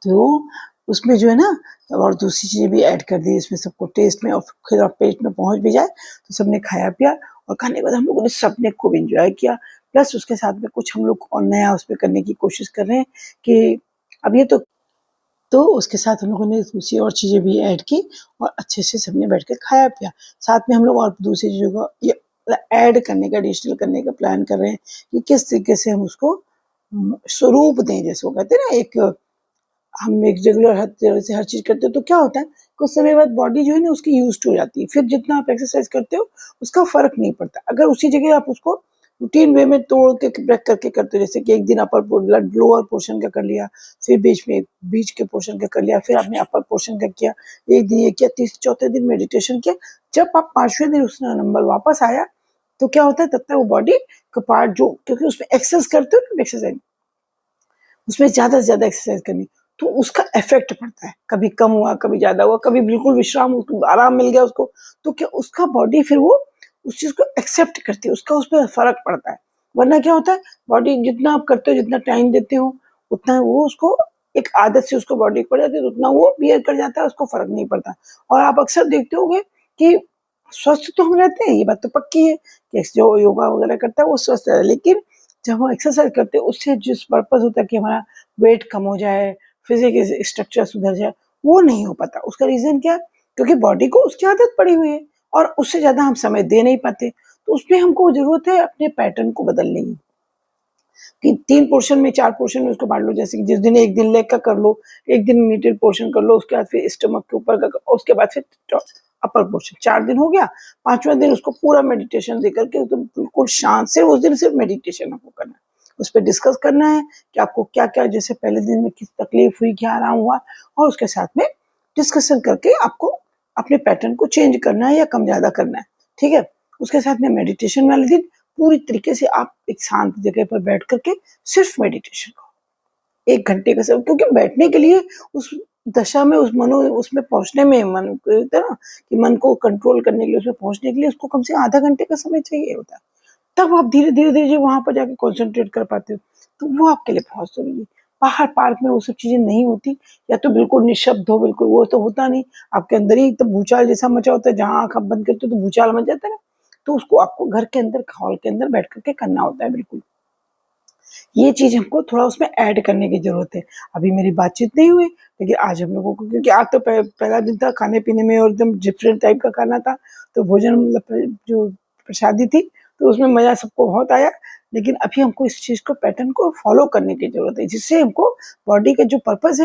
तो उसमें जो है ना और दूसरी चीज़ें भी ऐड कर दी इसमें सबको टेस्ट में, और फिर अब पेट में पहुँच भी जाए तो सबने खाया पिया, और खाने के बाद हम लोगों ने सबने खूब एंजॉय किया। प्लस उसके साथ में कुछ हम लोग और नया उसमें करने की कोशिश कर रहे हैं कि अब ये तो उसके साथ हम लोगों ने दूसरी और चीज़ें भी ऐड की, और अच्छे से सबने बैठ के खाया पिया। साथ में हम लोग और दूसरी चीज़ों को ये ऐड करने का, एडिशनल करने का प्लान कर रहे हैं कि किस तरीके से हम उसको स्वरूप दें, जैसे वो कहते हैं ना, एक हम एक रेगुलर हर तरह से हर चीज़ करते हो तो क्या होता है, कुछ समय बाद बॉडी जो है ना उसकी यूज्ड हो जाती है। फिर जितना आप एक्सरसाइज करते हो उसका फ़र्क नहीं पड़ता। अगर उसी जगह आप उसको रूटीन वे में तोड़ के ब्रेक करके करते हो, जैसे कि एक दिन लोअर पोर्शन का कर लिया, फिर बीच में बीच के पोर्शन का कर लिया, फिर आपने अपर पोर्शन का किया, एक दिन ये किया, चौथे दिन मेडिटेशन किया। जब आप 5वें दिन उस नंबर वापस आया तो क्या होता है, तब तक वो बॉडी का पार्ट जो, क्योंकि उसमें एक्सरसाइज करते हो ना, एक्सरसाइज उसमें ज़्यादा से ज़्यादा एक्सरसाइज करनी, तो उसका इफ़ेक्ट पड़ता है। कभी कम हुआ, कभी ज़्यादा हुआ, कभी बिल्कुल विश्राम, उसको आराम मिल गया उसको, तो क्या उसका बॉडी फिर वो उस चीज़ को एक्सेप्ट करती है, उसका उसपे फ़र्क पड़ता है। वरना क्या होता है, बॉडी जितना आप करते हो, जितना टाइम देते हो, उतना वो उसको एक आदत से उसको बॉडी पड़ जाती है, तो उतना वो बियर कर जाता है, उसको फ़र्क नहीं पड़ता। और आप अक्सर देखते होंगे कि स्वस्थ तो हम रहते हैं, ये बात तो पक्की है कि जो योगा वगैरह करता है वो स्वस्थ है, लेकिन जब हम एक्सरसाइज करते हैं उससे जिस पर्पस होता है कि हमारा वेट कम हो जाए, फिजिकल स्ट्रक्चर सुधर जाए, वो नहीं हो पाता। उसका रीजन क्या है, क्योंकि बॉडी को उसकी आदत पड़ी हुई है और उससे ज्यादा हम समय दे नहीं पाते। तो उसमें हमको जरूरत है अपने पैटर्न को बदलने की, कि 3 पोर्शन में 4 पोर्शन में उसको बांट लो। जैसे कि जिस दिन एक दिन लेग का कर लो, एक दिन मिडिल पोर्शन कर लो, उसके बाद फिर स्टमक के ऊपर का, उसके बाद फिर अपर पोर्शन। 4 दिन हो गया, 5वें दिन उसको पूरा मेडिटेशन दे करके एकदम बिल्कुल शांत से, उस दिन सिर्फ मेडिटेशन आपको करना है। उस पर डिस्कस करना है कि आपको क्या क्या, जैसे पहले दिन में किस तकलीफ हुई, क्या आराम हुआ, और उसके साथ में डिस्कशन करके आपको अपने पैटर्न को चेंज करना है या कम ज्यादा करना है। ठीक है, उसके साथ में मेडिटेशन वाले दिन पूरी तरीके से आप एक शांत जगह पर बैठ करके सिर्फ मेडिटेशन करो, 1 घंटे का समय, क्योंकि बैठने के लिए उस दशा में, उस मनो उसमें पहुंचने में, मन होता है ना कि मन को कंट्रोल करने के लिए, उसमें पहुंचने के लिए उसको कम से कम आधा घंटे का समय चाहिए होता है। तब आप धीरे धीरे धीरे वहां पर जाके कॉन्सेंट्रेट कर पाते हो, तो वो आपके लिए बहुत जरूरी है। बाहर पार्क में वो सब चीजें नहीं होती, या तो बिल्कुल निशब्द हो, बिल्कुल वो तो होता नहीं, आपके अंदर ही तो भूचाल जैसा मचा होता है, जहां आंख आप बंद करते हो तो भूचाल मच जाता है ना। तो उसको आपको घर के अंदर, हॉल के अंदर बैठ करके करना होता है। बिल्कुल ये चीज हमको थोड़ा उसमें ऐड करने की जरूरत है। अभी मेरी बातचीत नहीं हुई, लेकिन आज हम लोगों को, क्योंकि आज तो पहला दिन था खाने पीने में और एकदम डिफरेंट टाइप का खाना था, तो भोजन मतलब जो प्रसादी थी, तो उसमें मजा सबको बहुत आया। लेकिन अभी हमको इस चीज को, पैटर्न को फॉलो करने की जरूरत है, जिससे हमको बॉडी का जो पर्पज है